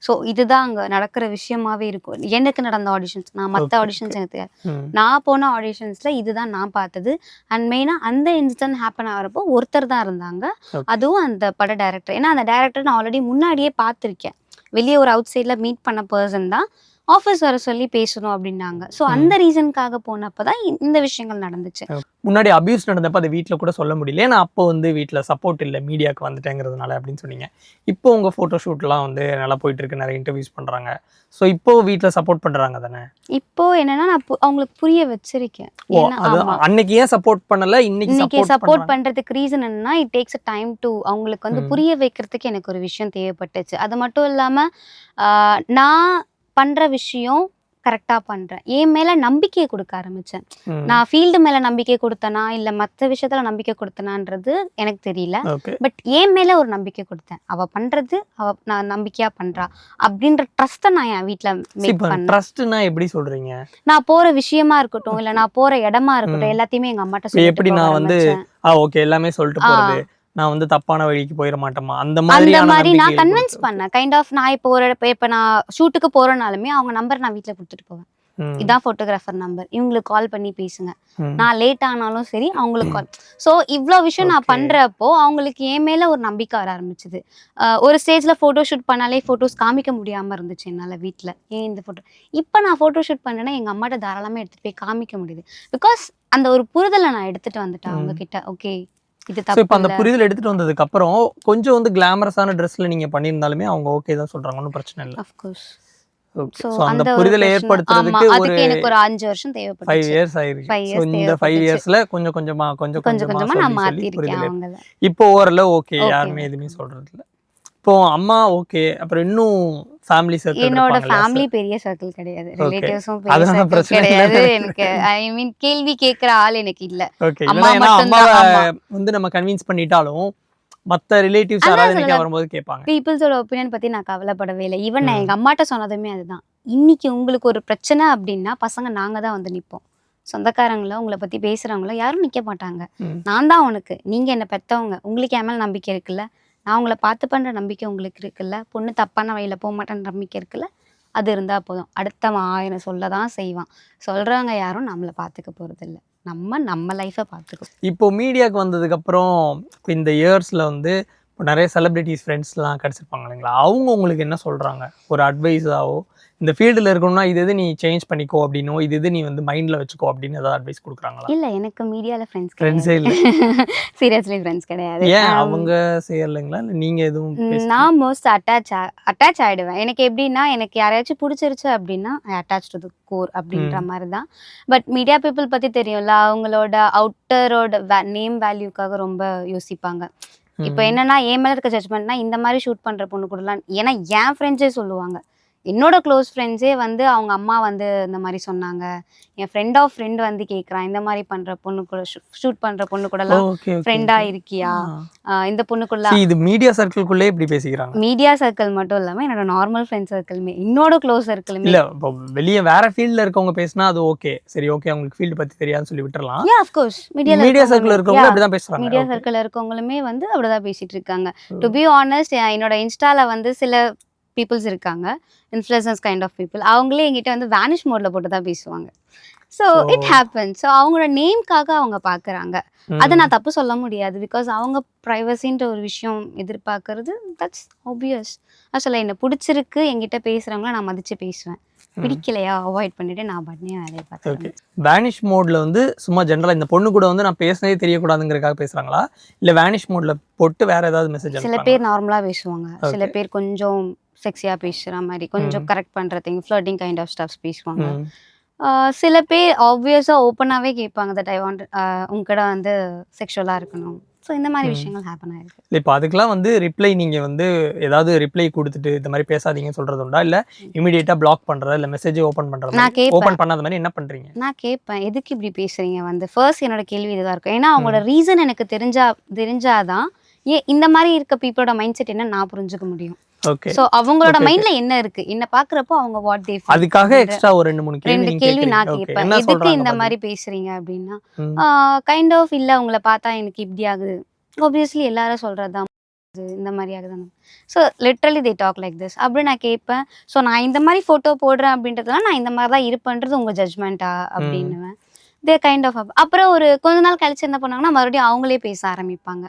[SPEAKER 2] ஸோ இதுதான் அங்கே நடக்கிற விஷயமாவே இருக்கும். எனக்கு நடந்த ஆடிஷன்ஸ், நான் மற்ற ஆடிஷன்ஸ் எனக்கு தெரியாது. நான் போன ஆடிஷன்ஸில் இதுதான் நான் பார்த்தது. அண்ட் மெயினாக அந்த இன்சிடென்ட் ஹேப்பன் ஆகிறப்போ ஒருத்தர் தான் இருந்தாங்க, அதுவும் அந்த பட டைரக்டர். ஏன்னா அந்த டைரக்டர் நான் ஆல்ரெடி முன்னாடியே பார்த்துருக்கேன், வெளியே ஒரு அவுட் சைடில் மீட் பண்ண பர்சன் தான். ஆஃபீஸ் வர சொல்லி பேசணும் அப்படின்னாங்க. ஸோ அந்த ரீசனுக்காக போனப்போ தான் இந்த விஷயங்கள் நடந்துச்சு.
[SPEAKER 1] முன்னாடி அபியூஸ் நடந்தப்ப அதை வீட்டில் கூட சொல்ல முடியல, ஏன்னா அப்போ வந்து வீட்டில் சப்போர்ட் இல்லை, மீடியாவுக்கு வந்துட்டேங்கிறதுனால அப்படின்னு சொன்னீங்க. இப்போ உங்கள் ஃபோட்டோ ஷூட்லாம் வந்து நல்லா போயிட்டு இருக்கு, நிறைய இன்டர்வியூஸ் பண்ணுறாங்க. ஸோ இப்போ வீட்டில் சப்போர்ட் பண்ணுறாங்க தானே?
[SPEAKER 2] இப்போ என்னன்னா நான் அவங்களுக்கு புரிய வச்சிருக்கேன்.
[SPEAKER 1] அன்னைக்கு ஏன் சப்போர்ட் பண்ணல, இன்னைக்கு
[SPEAKER 2] சப்போர்ட் பண்றதுக்கு ரீசன் என்னன்னா it takes a time to அவங்களுக்கு வந்து புரிய வைக்கிறதுக்கு எனக்கு ஒரு விஷயம் தேவைப்பட்டுச்சு. அது மட்டும் இல்லாம நான் பண்ற விஷயம் கரெக்டா பண்றேன், என் மேல நம்பிக்கையை கொடுக்க ஆரம்பிச்சேன். நான் ஃபீல்டு மேல நம்பிக்கை கொடுத்தனா இல்ல மற்ற விஷயத்துல நம்பிக்கை கொடுத்தனான்றது எனக்கு தெரியல. பட் என் மேல ஒரு நம்பிக்கை கொடுத்தேன். அவ பண்றது நான் நம்பிக்கையா பண்றா அப்படின்ற ட்ரஸ்ட்டை நான் என் வீட்டுல மேக் பண்ணேன்.
[SPEAKER 1] ட்ரஸ்ட்னா எப்படி சொல்றீங்க?
[SPEAKER 2] நான் போற விஷயமா இருக்கட்டும் இல்ல நான் போற இடமா இருக்கட்டும் எல்லாத்தையுமே எங்க அம்மாட்ட சொல்லி
[SPEAKER 1] எப்படி நான் வந்து ஓகே எல்லாமே சொல்லிட்டு போறது, நான் வந்து தப்பான வழிக்கு போயிட மாட்டேமா அந்த மாதிரி
[SPEAKER 2] நான் கன்வின்ஸ் பண்ணேன். கைண்ட் ஆஃப் நான் இப்போ நான் ஷூட்டுக்கு போறனாலுமே அவங்க நம்பர் நான் வீட்டுல கொடுத்துட்டு போவேன். இதான் போட்டோகிராஃபர் நம்பர், இவங்களுக்கு கால் பண்ணி பேசுங்க, நான் லேட் ஆனாலும் சரி அவங்களுக்கு கால். ஸோ இவ்வளோ விஷயம் நான் பண்றப்போ அவங்களுக்கு என் மேல ஒரு நம்பிக்கை வர ஆரம்பிச்சுது. ஒரு ஸ்டேஜ்ல போட்டோ ஷூட் பண்ணாலே போட்டோஸ் காமிக்க முடியாம இருந்துச்சு என்னால வீட்டுல. ஏன் இந்த போட்டோ இப்போ நான் போட்டோ ஷூட் பண்ணேன்னா எங்க அம்மாட்ட தாராளமா எடுத்துட்டு போய் காமிக்க முடியுது. பிகாஸ் அந்த ஒரு புரிதலை நான் எடுத்துட்டு வந்துட்டேன் அவங்க கிட்ட. ஓகே
[SPEAKER 1] இப்போ அந்த புரிதல் எடுத்துட்டு வந்ததுக்கு அப்புறம் கொஞ்சம் வந்து கிளாமரஸான ட்ரெஸ்ல நீங்க பண்ணியிருந்தாலுமே அவங்க ஓகே தான் சொல்றாங்க, ஒன்றும் பிரச்சனை இல்லை.
[SPEAKER 2] Of course.
[SPEAKER 1] சோ அந்த புரிதலை ஏற்படுத்துறதுக்கு
[SPEAKER 2] ஒரு எனக்கு ஒரு 5 வருஷம் தேவைப்பட்டுச்சு.
[SPEAKER 1] 5 இயர்ஸ் ஆயிருக்கு. சோ இந்த 5 இயர்ஸ்ல கொஞ்சம் கொஞ்சமா
[SPEAKER 2] நான் மாத்திருக்கேன் அவங்கள.
[SPEAKER 1] இப்போ ஓரளவு ஓகே, யாருமே எதுவுமே சொல்றது இல்ல. இப்போ அம்மா ஓகே, அப்புறம் இன்னும் ஃபேமிலி சர்க்கிள்
[SPEAKER 2] என்னோட ஃபேமிலி பெரிய சர்க்கிள் கிடையாது, ரிலேட்டிவ்ஸும் பெரிய சர்க்கிள் கிடையாது எனக்கு. ஐ மீன் கேள்வி கேக்குற ஆள் எனக்கு இல்ல.
[SPEAKER 1] அம்மா மட்டும் தான் வந்து நம்ம கன்வின்ஸ் பண்ணிட்டாலும் மத்த ரிலேட்டிவ்ஸ் யாராவது நிக்க வரும்போது கேட்பாங்க.
[SPEAKER 2] பீப்பிள்ஸோட ஒபினியன் பத்தி நான் கவலைப்படவே இல்லை. ஈவன் நான் எங்க அம்மாட்ட சொன்னதுமே அதுதான். இன்னைக்கு உங்களுக்கு ஒரு பிரச்சனை அப்படின்னா பசங்க நாங்க தான் வந்து நிப்போம். சொந்தக்காரங்களோ உங்களை பத்தி பேசுறவங்களோ யாரும் நிக்க மாட்டாங்க. நான் தான் உனக்கு, நீங்க என்ன பெத்தவங்க, உங்களுக்கு என் மேல நம்பிக்கை இருக்குல்ல, நான் உங்களை பார்த்து பண்ற நம்பிக்கை உங்களுக்கு இருக்குல்ல, பொண்ணு தப்பான வழியில போக மாட்டேன்ற நம்பிக்கை இருக்குல்ல, அது இருந்தா போதும். அடுத்தவன் 1000 சொல்லதான் செய்வான். சொல்றவங்க யாரும் நம்மளை பார்த்துக்க போறது இல்லை. நம்ம லைஃபை பார்த்துக்கணும்.
[SPEAKER 1] இப்போ மீடியாவுக்கு வந்ததுக்கு அப்புறம் இந்த இயர்ஸ்ல வந்து இப்போ நிறைய செலிபிரிட்டிஸ் ஃப்ரெண்ட்ஸ்லாம் கிடச்சிருப்பாங்க இல்லைங்களா, அவங்க உங்களுக்கு என்ன சொல்றாங்க? ஒரு அட்வைஸாவோ இந்த ஃபீல்டில் இருக்கணும்னா இது எது நீ சேஞ்ச் பண்ணிக்கோ அப்படின்னோ, இது எது நீ வந்து மைண்டில் வச்சுக்கோ அப்படின்னு ஏதாவது அட்வைஸ் கொடுக்குறாங்களா?
[SPEAKER 2] இல்லை, எனக்கு மீடியாவில்
[SPEAKER 1] ஃப்ரெண்ட்ஸே இல்லை.
[SPEAKER 2] சீரியஸ்லி ஃப்ரெண்ட்ஸ் கிடையாது.
[SPEAKER 1] ஏன் அவங்க செய்யலைங்களா இல்லை நீங்கள் எதுவும்?
[SPEAKER 2] நான் மோஸ்ட் அட்டாச் ஆகிடுவேன். எனக்கு எப்படின்னா எனக்கு யாரையாச்சும் பிடிச்சிருச்சு அப்படின்னா ஐ அட்டாச் டு தி கோர் அப்படின்ற மாதிரி தான். பட் மீடியா பீப்புள் பற்றி தெரியும்ல, அவங்களோட அவுட்டரோட நேம் வேல்யூக்காக ரொம்ப யோசிப்பாங்க. இப்போ என்னன்னா என் மேலே இருக்க ஜட்மெண்ட்னா இந்த மாதிரி ஷூட் பண்ணுற பொண்ணு கூடலாம், ஏன்னா என் ஃப்ரெண்ட்ஸே சொல்லுவாங்க, என்னோட க்ளோஸ் ஃப்ரெண்ட்ஸே வந்து அவங்க அம்மா வந்து இந்த மாதிரி சொன்னாங்க, என் ஃப்ரெண்ட் ஆஃப் ஃப்ரெண்ட் வந்து கேட்குறான், இந்த மாதிரி பண்ற பொண்ணு கூட ஷூட் பண்ற பொண்ணு கூடலாம் ஃப்ரெண்டா இருக்கியா, இந்த பொண்ணு கூட.
[SPEAKER 1] இது மீடியா சர்க்கிள்குள்ளே இப்படி பேசிக்கிறாங்க.
[SPEAKER 2] மீடியா சர்க்கிள் மட்டும் இல்லாம என்னோட நார்மல் ஃப்ரெண்ட் சர்க்கிளுமே, என்னோட க்ளோஸ் சர்க்கிளுமே.
[SPEAKER 1] இல்ல இப்போ வெளியே வேற ஃபீல்ட்ல இருக்கவங்க பேசினா அது ஓகே, சரி ஓகே, அவங்களுக்கு ஃபீல்ட் பத்தி தெரியாதுன்னு சொல்லி விட்டுறலாம்.
[SPEAKER 2] Yeah of course.
[SPEAKER 1] Media circle இருக்கவங்க அப்படி தான் பேசுறாங்க.
[SPEAKER 2] மீடியா சர்க்கிள் இருக்கவங்களுமே வந்து அப்படிதான் பேசிட்டு இருக்காங்க. டு பி ஆனஸ்ட், என்னோட இன்ஸ்டால வந்து சில பீப்புள்ஸ் இருக்காங்க, இன்ஃப்ளூயன்சர்ஸ் கைண்ட் ஆஃப் பீப்புள், அவங்களே என்கிட்ட வந்து வேனிஷ் மோட்ல போட்டு தான் பேசுவாங்க. So it happens. ஸோ அவங்களோட நேம்காக அவங்க பார்க்குறாங்க, அதை நான் தப்பு சொல்ல முடியாது. பிகாஸ் அவங்க ப்ரைவசின்ற ஒரு விஷயம் எதிர்பார்க்கறது தட்ஸ் ஆப்வியஸ். ஆக்சுவலாக என்ன பிடிச்சிருக்கு என்கிட்ட பேசுகிறவங்கள நான் மதித்து பேசுவேன், பிடிக்கலையா அவாய்ட் பண்ணிட்டு நான் பண்ணி வேலையை பார்த்தேன்.
[SPEAKER 1] வேனிஷ் மோட்ல வந்து சும்மா ஜென்ரலா இந்த பொண்ணு கூட வந்து நான் பேசினதே தெரியக்கூடாதுங்கிறதுக்காக பேசுறாங்களா, இல்லை வேனிஷ் மோட்ல போட்டு வேற ஏதாவது மெசேஜ்?
[SPEAKER 2] சில பேர் நார்மலாக பேசுவாங்க, சில பேர் கொஞ்சம் செக்ஸியாக பேசுகிற மாதிரி, கொஞ்சம் கரெக்ட் பண்ணுற thing, flirting kind of stuffs பேசுவாங்க. சில பேர் ஆப்வியஸாக ஓப்பனாகவே கேட்பாங்க, தட் ஐ வாண்ட் உங்ககிட்ட வந்து செக்ஷுவலாக இருக்கணும். ஸோ இந்த மாதிரி விஷயங்கள் ஹேப்பன் ஆயிருக்கு.
[SPEAKER 1] இப்போ அதுக்கெல்லாம் வந்து ரிப்ளை நீங்கள் வந்து ஏதாவது ரிப்ளை கொடுத்துட்டு இந்த மாதிரி பேசாதீங்கன்னு சொல்கிறது உண்டா, இல்லை இமீடியட்டாக பிளாக் பண்ணுறதா, இல்லை மெசேஜை ஓப்பன் பண்ணுறது?
[SPEAKER 2] நான் கேட்பேன்.
[SPEAKER 1] ஓப்பன் பண்ணாத மாதிரி என்ன பண்ணுறீங்க?
[SPEAKER 2] நான் கேட்பேன், எதுக்கு இப்படி பேசுகிறீங்க வந்து. ஃபர்ஸ்ட் என்னோட கேள்வி இதுதான் இருக்கும். ஏன்னா அவங்களோட ரீசன் எனக்கு தெரிஞ்சாதான் ஏன் இந்த மாதிரி இருக்க பீப்புளோட மைண்ட் செட் என்ன நான் புரிஞ்சுக்க முடியும்.
[SPEAKER 1] ஓகே,
[SPEAKER 2] சோ அவங்களோட மைண்ட்ல என்ன இருக்கு, என்ன பாக்குறப்போ அவங்க வாட் தே ஃபீல்.
[SPEAKER 1] அதுக்காக எக்ஸ்ட்ரா ஒரு 2-3
[SPEAKER 2] கேள்வி நான் கேட்பேன், எதுக்கு இந்த மாதிரி பேசுறீங்க அப்படின்னா, கைண்ட் ஆஃப் இல்ல உங்களை பார்த்தா எனக்கு இப்படி ஆகுது, ஆப்வியஸ்லி எல்லாரும் சொல்றதுதான் இந்த மாதிரி ஆகுது. So literally they talk like this அப்படி நான் கேட்பேன். ஸோ நான் இந்த மாதிரி ஃபோட்டோ போடுறேன் அப்படின்றதுலாம் நான் இந்த மாதிரி தான் இருப்பேன்றது உங்கள் ஜட்ஜ்மெண்ட்டா அப்படின்னுவேன். They kind of. அப்புறம் ஒரு கொஞ்ச நாள் கழிச்சு என்ன பண்ணாங்கன்னா மறுபடியும் அவங்களே பேச ஆரம்பிப்பாங்க,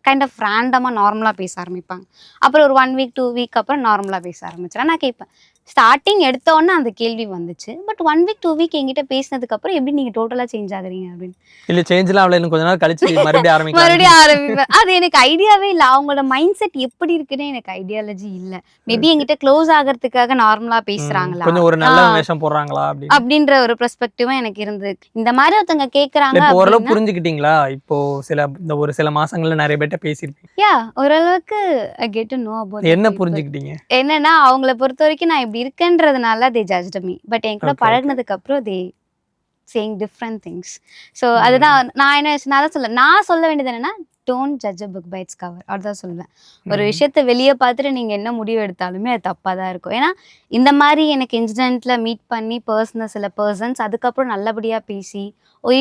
[SPEAKER 2] கைண்ட் ஆஃப் ரேண்டமாக நார்மலாக பேச ஆரம்பிப்பாங்க. அப்புறம் ஒரு 1 வீக் 2 வீக் அப்புறம் நார்மலாக பேச ஆரம்பிச்சிடறேன். நான் கேட்பேன், ஸ்டார்டிங் எடுத்தோன்னே அந்த கேள்வி வந்துச்சு. பட் 1 வீக் 2 வீக் என்கிட்ட பேசினதுக்கு அப்புறம் எப்படி நீங்க டோட்டலா சேஞ்ச் ஆகுறீங்க அப்படின்னு.
[SPEAKER 1] இல்ல சேஞ்ச்லாம் ஆகல, இன்னும் கொஞ்ச நாள் கழிச்சு மறுபடியும் ஆரம்பிக்கலாம்.
[SPEAKER 2] மறுபடியும் ஆரம்பிப்பேன். அது எனக்கு ஐடியாவே இல்ல. அவங்களோட மைண்ட் செட் எப்படி இருக்குன்னு எனக்கு ஐடியாலஜி இல்ல. மேபி என்கிட்ட க்ளோஸ் ஆகறதுக்காக நார்மலா பேசுறாங்களா?
[SPEAKER 1] கொஞ்சம் ஒரு நல்ல வேஷம் போடுறாங்களா அப்படின்னு.
[SPEAKER 2] அப்படின்ற ஒரு பெர்ஸ்பெக்டிவும் எனக்கு இருந்தது. இந்த மாதிரி ஒருத்தவங்க கேக்குறாங்க
[SPEAKER 1] இப்போ ஓரளவு
[SPEAKER 2] அப்படின்னா,
[SPEAKER 1] புரிஞ்சுக்கிட்டீங்களா? இப்போ இந்த ஒரு சில மாசங்கள்ல நிறைய பேர்ட்ட பேசியிருப்பீங்க.
[SPEAKER 2] யா ஓரளவுக்கு I get to know about
[SPEAKER 1] என்ன புரிஞ்சுக்கிட்டீங்க?
[SPEAKER 2] என்னன்னா அவங்கள பொறுத்த வரைக்கும் நான் இப்படி இருக்கேன்றதுனால தே ஜட்ஜ்ட் மீ. பட் என் கூட
[SPEAKER 1] Okay,
[SPEAKER 2] பழகுனதுக்கு அப்புறம் they saying different things. So அதுதான் நான் சொல்ல வேண்டியது என்னன்னா, don't judge a book by its cover. அதுதான் சொல்லுவேன். ஒரு விஷயத்த வெளியே பார்த்துட்டு நீங்க என்ன முடிவு எடுத்தாலுமே அது தப்பா தான் இருக்கும். ஏன்னா இந்த மாதிரி எனக்கு இன்சிடென்ட்ல மீட் பண்ணி சில பர்சன்ஸ் அதுக்கப்புறம் நல்லபடியா பேசி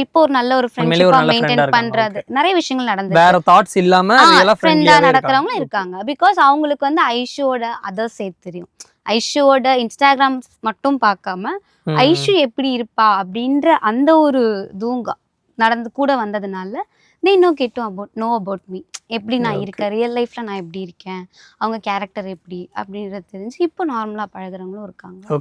[SPEAKER 2] இப்போ ஒரு நல்ல ஒரு
[SPEAKER 1] உண்மையிலேயே ஒரு
[SPEAKER 2] ஃப்ரெண்ட்ஷிப்பா
[SPEAKER 1] நல்ல friend-ஆ
[SPEAKER 2] மெயின்டைன்
[SPEAKER 1] இருக்காங்க.
[SPEAKER 2] பண்றது நிறைய விஷயங்கள் நடந்துச்சு.
[SPEAKER 1] வேற தாட்ஸ் இல்லாம ரியலா
[SPEAKER 2] ஃப்ரெண்டா
[SPEAKER 1] ஃப்ரெண்ட்லியாவே
[SPEAKER 2] நடக்கிறவங்களும் இருக்காங்க. பிகாஸ் அவங்களுக்கு வந்து ஐஷுவோட அதர் சைட் தெரியும். ஐஷுவோட இன்ஸ்டாகிராம் மட்டும் பார்க்காம ஐஷு எப்படி இருப்பா அப்படின்ற அந்த ஒரு தூங்கா நடந்து கூட வந்ததுனால they know about me. எப்படி நான் இருக்கேன், ரியல் லைஃப்ல நான் எப்படி இருக்கேன், அவங்க கேரக்டர் எப்படி அப்படின்றது தெரிஞ்சு இப்போ நார்மலா பழகுறவங்களும் இருக்காங்க.
[SPEAKER 1] ஓகே.